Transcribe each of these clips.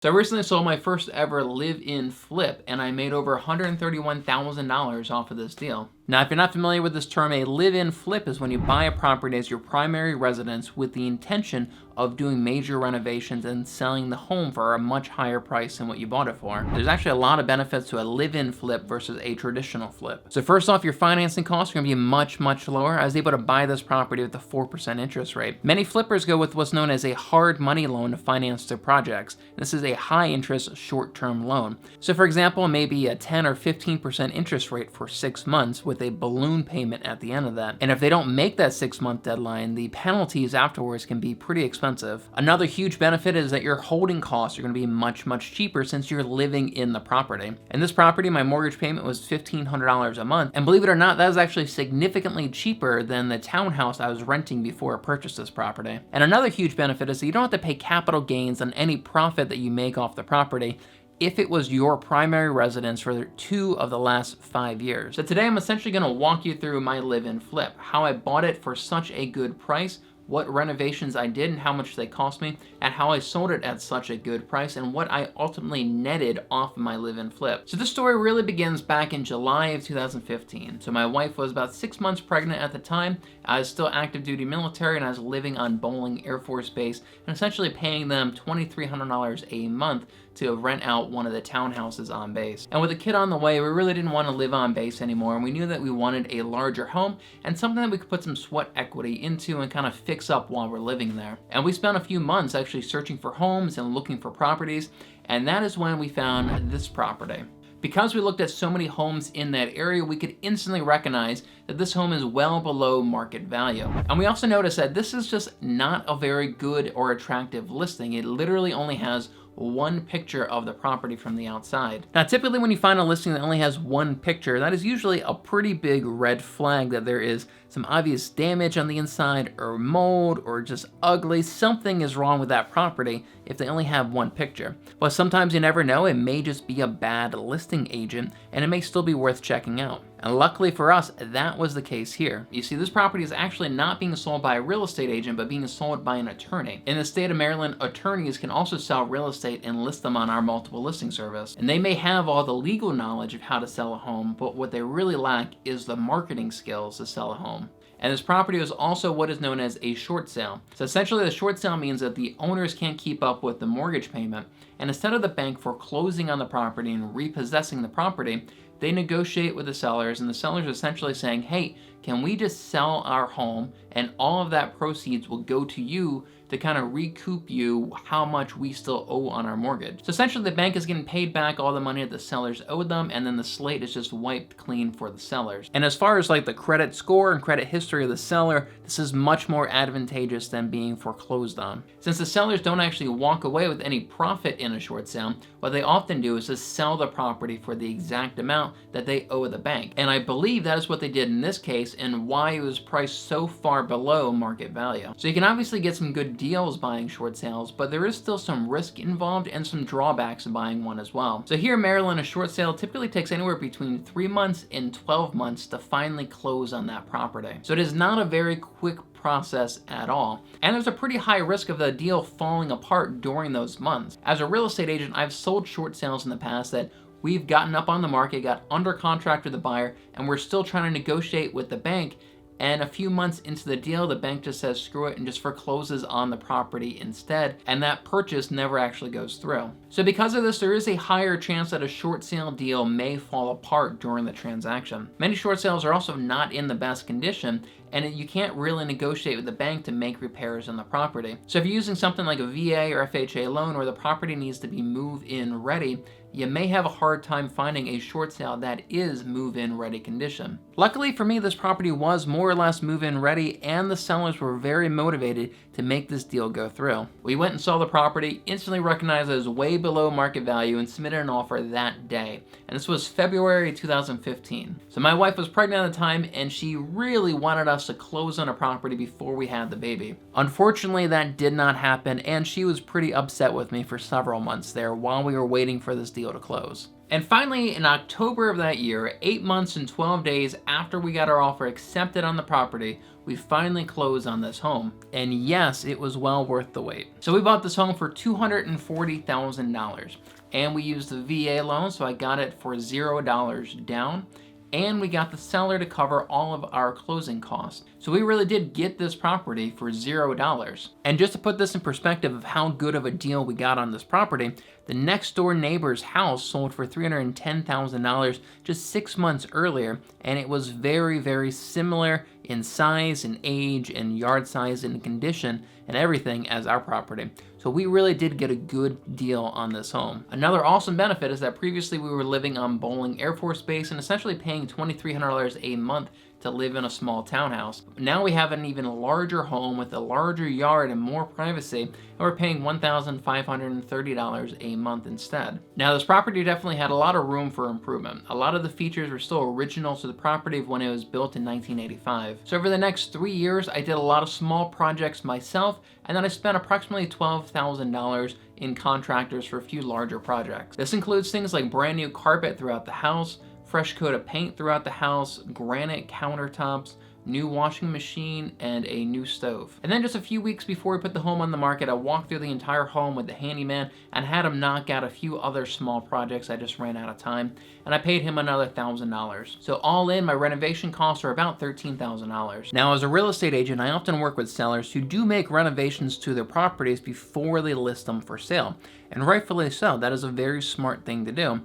So I recently sold my first ever live-in flip, and I made over $131,000 off of this deal. Now, if you're not familiar with this term, a live-in flip is when you buy a property as your primary residence with the intention of doing major renovations and selling the home for a much higher price than what you bought it for. There's actually a lot of benefits to a live-in flip versus a traditional flip. So first off, your financing costs are gonna be much, much lower. I was able to buy this property with a 4% interest rate. Many flippers go with what's known as a hard money loan to finance their projects. This is a high interest, short-term loan. So for example, maybe a 10 or 15% interest rate for 6 months with a balloon payment at the end of that. And if they don't make that 6-month deadline, the penalties afterwards can be pretty expensive. Another huge benefit is that your holding costs are gonna be much, much cheaper since you're living in the property. In this property, my mortgage payment was $1,500 a month. And believe it or not, that is actually significantly cheaper than the townhouse I was renting before I purchased this property. And another huge benefit is that you don't have to pay capital gains on any profit that you make off the property if it was your primary residence for 2 of the last 5 years. So today I'm essentially gonna walk you through my live-in flip, how I bought it for such a good price, what renovations I did and how much they cost me, and how I sold it at such a good price, and what I ultimately netted off of my live-in flip. So this story really begins back in July of 2015. So my wife was about 6 months pregnant at the time. I was still active duty military, and I was living on Bowling Air Force Base and essentially paying them $2,300 a month to rent out one of the townhouses on base. And with a kid on the way, we really didn't want to live on base anymore, and we knew that we wanted a larger home and something that we could put some sweat equity into and kind of fix up while we're living there. And we spent a few months actually searching for homes and looking for properties, and that is when we found this property. Because we looked at so many homes in that area, we could instantly recognize that this home is well below market value. And we also noticed that this is just not a very good or attractive listing. It literally only has one picture of the property from the outside. Now, typically when you find a listing that only has one picture, that is usually a pretty big red flag that there is some obvious damage on the inside or mold or just ugly. Something is wrong with that property if they only have one picture. But sometimes you never know, it may just be a bad listing agent and it may still be worth checking out. And luckily for us, that was the case here. You see, this property is actually not being sold by a real estate agent, but being sold by an attorney. In the state of Maryland, attorneys can also sell real estate and list them on our multiple listing service. And they may have all the legal knowledge of how to sell a home, but what they really lack is the marketing skills to sell a home. And this property is also what is known as a short sale. So essentially the short sale means that the owners can't keep up with the mortgage payment, and instead of the bank foreclosing on the property and repossessing the property, they negotiate with the sellers, and the sellers are essentially saying, hey, can we just sell our home and all of that proceeds will go to you to kind of recoup you how much we still owe on our mortgage. So essentially the bank is getting paid back all the money that the sellers owed them, and then the slate is just wiped clean for the sellers. And as far as like the credit score and credit history of the seller, this is much more advantageous than being foreclosed on. Since the sellers don't actually walk away with any profit in a short sale, what they often do is just sell the property for the exact amount that they owe the bank. And I believe that is what they did in this case and why it was priced so far below market value. So you can obviously get some good deals buying short sales, but there is still some risk involved and some drawbacks in buying one as well. So here in Maryland, a short sale typically takes anywhere between 3 months and 12 months to finally close on that property. So it is not a very quick process at all. And there's a pretty high risk of the deal falling apart during those months. As a real estate agent, I've sold short sales in the past that we've gotten up on the market, got under contract with the buyer, and we're still trying to negotiate with the bank. And a few months into the deal, the bank just says screw it and just forecloses on the property instead, and that purchase never actually goes through. So because of this, there is a higher chance that a short sale deal may fall apart during the transaction. Many short sales are also not in the best condition, and you can't really negotiate with the bank to make repairs on the property. So if you're using something like a VA or FHA loan where the property needs to be move-in ready, you may have a hard time finding a short sale that is move-in ready condition. Luckily for me, this property was more or less move-in ready, and the sellers were very motivated to make this deal go through. We went and saw the property, instantly recognized it was way below market value, and submitted an offer that day. And this was February 2015. So my wife was pregnant at the time, and she really wanted us to close on a property before we had the baby. Unfortunately, that did not happen, and she was pretty upset with me for several months there while we were waiting for this deal to close. And finally, in October of that year, 8 months and 12 days after we got our offer accepted on the property, we finally closed on this home. And yes, it was well worth the wait. So we bought this home for $240,000. And we used the VA loan, so I got it for $0 down. And we got the seller to cover all of our closing costs. So we really did get this property for $0. And just to put this in perspective of how good of a deal we got on this property, the next door neighbor's house sold for $310,000 just 6 months earlier, and it was very, very similar in size and age and yard size and condition and everything as our property. So we really did get a good deal on this home. Another awesome benefit is that previously we were living on Bolling Air Force Base and essentially paying $2,300 a month to live in a small townhouse. Now we have an even larger home with a larger yard and more privacy, and we're paying $1,530 a month instead. Now this property definitely had a lot of room for improvement. A lot of the features were still original to the property when it was built in 1985. So over the next 3 years, I did a lot of small projects myself, and then I spent approximately $12,000 in contractors for a few larger projects. This includes things like brand new carpet throughout the house, fresh coat of paint throughout the house, granite countertops, new washing machine, and a new stove. And then just a few weeks before we put the home on the market, I walked through the entire home with the handyman and had him knock out a few other small projects. I just ran out of time, and I paid him another $1,000. So all in, my renovation costs are about $13,000. Now, as a real estate agent, I often work with sellers who do make renovations to their properties before they list them for sale. And rightfully so, that is a very smart thing to do.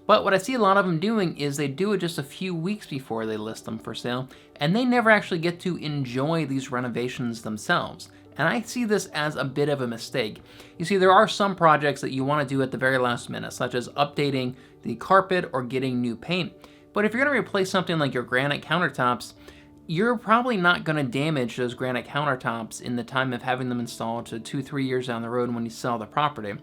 But what I see a lot of them doing is they do it just a few weeks before they list them for sale, and they never actually get to enjoy these renovations themselves. And I see this as a bit of a mistake. You see, there are some projects that you want to do at the very last minute, such as updating the carpet or getting new paint. But if you're going to replace something like your granite countertops, you're probably not going to damage those granite countertops in the time of having them installed to 2-3 years down the road when you sell the property.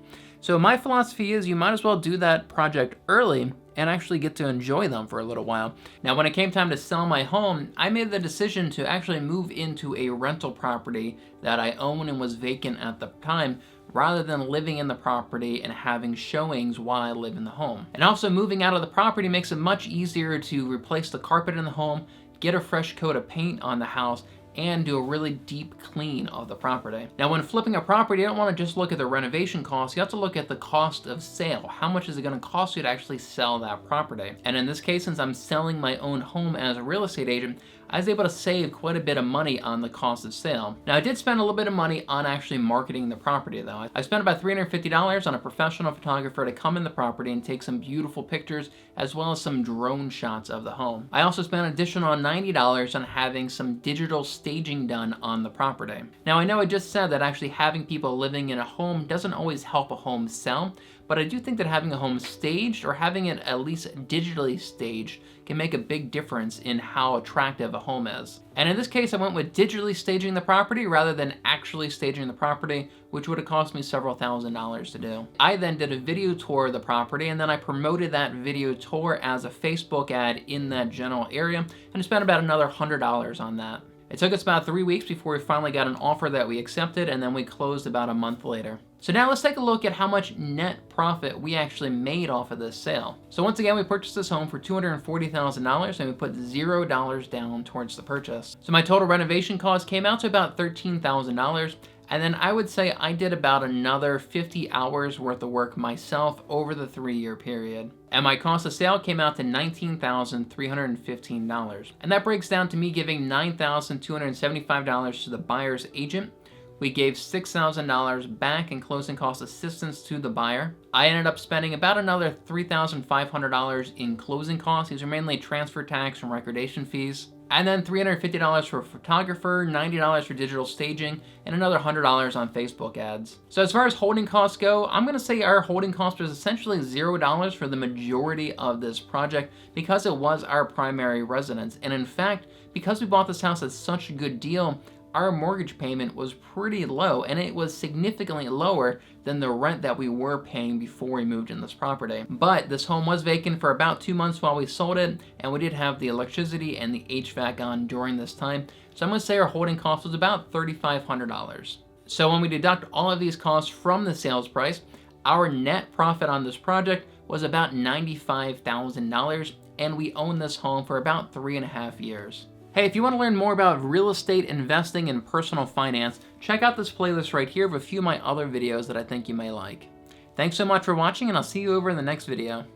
So my philosophy is you might as well do that project early and actually get to enjoy them for a little while. Now, when it came time to sell my home, I made the decision to actually move into a rental property that I own and was vacant at the time, rather than living in the property and having showings while I live in the home. And also, moving out of the property makes it much easier to replace the carpet in the home, get a fresh coat of paint on the house, and do a really deep clean of the property. Now, when flipping a property, you don't want to just look at the renovation costs. You have to look at the cost of sale. How much is it going to cost you to actually sell that property? And in this case, since I'm selling my own home as a real estate agent, I was able to save quite a bit of money on the cost of sale. Now, I did spend a little bit of money on actually marketing the property, though. I spent about $350 on a professional photographer to come in the property and take some beautiful pictures, as well as some drone shots of the home. I also spent an additional $90 on having some digital staging done on the property. Now, I know I just said that actually having people living in a home doesn't always help a home sell, but I do think that having a home staged, or having it at least digitally staged, can make a big difference in how attractive a home is. And in this case, I went with digitally staging the property rather than actually staging the property, which would have cost me several $1,000s to do. I then did a video tour of the property, and then I promoted that video tour as a Facebook ad in that general area, and I spent about another $100 on that. It took us about 3 weeks before we finally got an offer that we accepted, and then we closed about a month later. So now let's take a look at how much net profit we actually made off of this sale. So once again, we purchased this home for $240,000, and we put $0 down towards the purchase. So my total renovation cost came out to about $13,000. And then I would say I did about another 50 hours worth of work myself over the 3-year period. And my cost of sale came out to $19,315. And that breaks down to me giving $9,275 to the buyer's agent. We gave $6,000 back in closing cost assistance to the buyer. I ended up spending about another $3,500 in closing costs. These are mainly transfer tax and recordation fees. And then $350 for a photographer, $90 for digital staging, and another $100 on Facebook ads. So as far as holding costs go, I'm gonna say our holding cost was essentially $0 for the majority of this project because it was our primary residence. And in fact, because we bought this house at such a good deal, our mortgage payment was pretty low, and it was significantly lower than the rent that we were paying before we moved in this property. But this home was vacant for about 2 months while we sold it, and we did have the electricity and the HVAC on during this time. So I'm gonna say our holding cost was about $3,500. So when we deduct all of these costs from the sales price, our net profit on this project was about $95,000, and we owned this home for about 3.5 years. Hey, if you want to learn more about real estate investing and personal finance, check out this playlist right here of a few of my other videos that I think you may like. Thanks so much for watching, and I'll see you over in the next video.